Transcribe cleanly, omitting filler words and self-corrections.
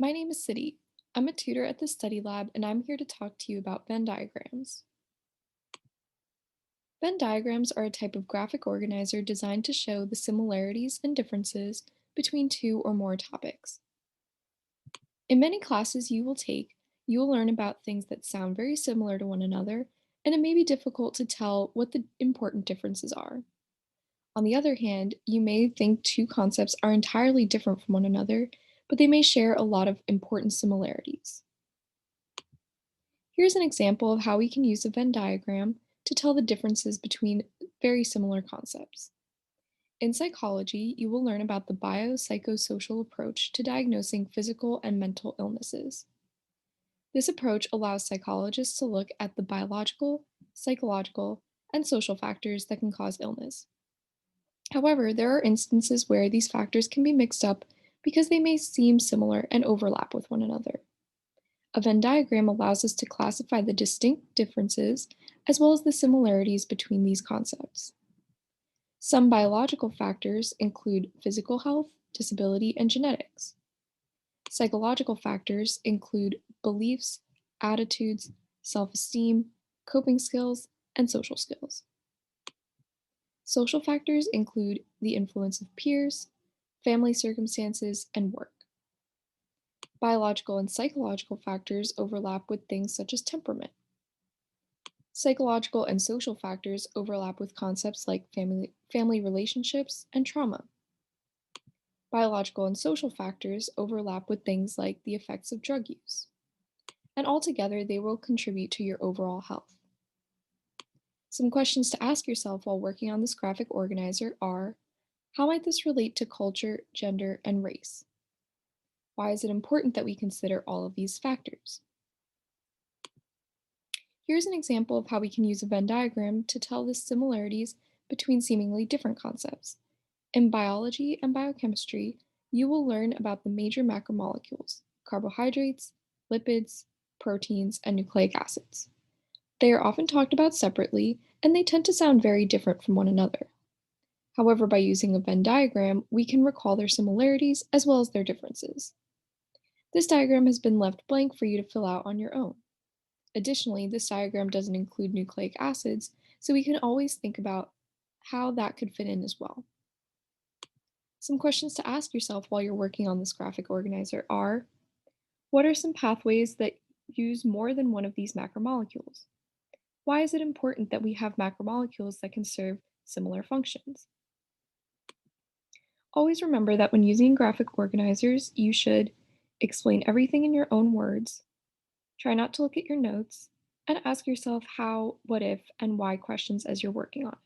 My name is City. I'm a tutor at the study lab and I'm here to talk to you about Venn diagrams. Venn diagrams are a type of graphic organizer designed to show the similarities and differences between two or more topics. In many classes you will take, you will learn about things that sound very similar to one another, and it may be difficult to tell what the important differences are. On the other hand, you may think two concepts are entirely different from one another, but they may share a lot of important similarities. Here's an example of how we can use a Venn diagram to tell the differences between very similar concepts. In psychology, you will learn about the biopsychosocial approach to diagnosing physical and mental illnesses. This approach allows psychologists to look at the biological, psychological, and social factors that can cause illness. However, there are instances where these factors can be mixed up because they may seem similar and overlap with one another. A Venn diagram allows us to classify the distinct differences as well as the similarities between these concepts. Some biological factors include physical health, disability, and genetics. Psychological factors include beliefs, attitudes, self esteem, coping skills, and social skills. Social factors include the influence of peers, family circumstances, and work. Biological and psychological factors overlap with things such as temperament. Psychological and social factors overlap with concepts like family relationships and trauma. Biological and social factors overlap with things like the effects of drug use. And altogether, they will contribute to your overall health. Some questions to ask yourself while working on this graphic organizer are: how might this relate to culture, gender, and race? Why is it important that we consider all of these factors? Here's an example of how we can use a Venn diagram to tell the similarities between seemingly different concepts. In biology and biochemistry, you will learn about the major macromolecules: carbohydrates, lipids, proteins, and nucleic acids. They are often talked about separately, and they tend to sound very different from one another. However, by using a Venn diagram, we can recall their similarities as well as their differences. This diagram has been left blank for you to fill out on your own. Additionally, this diagram doesn't include nucleic acids, so we can always think about how that could fit in as well. Some questions to ask yourself while you're working on this graphic organizer are: what are some pathways that use more than one of these macromolecules? Why is it important that we have macromolecules that can serve similar functions? Always remember that when using graphic organizers, you should explain everything in your own words, try not to look at your notes, and ask yourself how, what if, and why questions as you're working on it.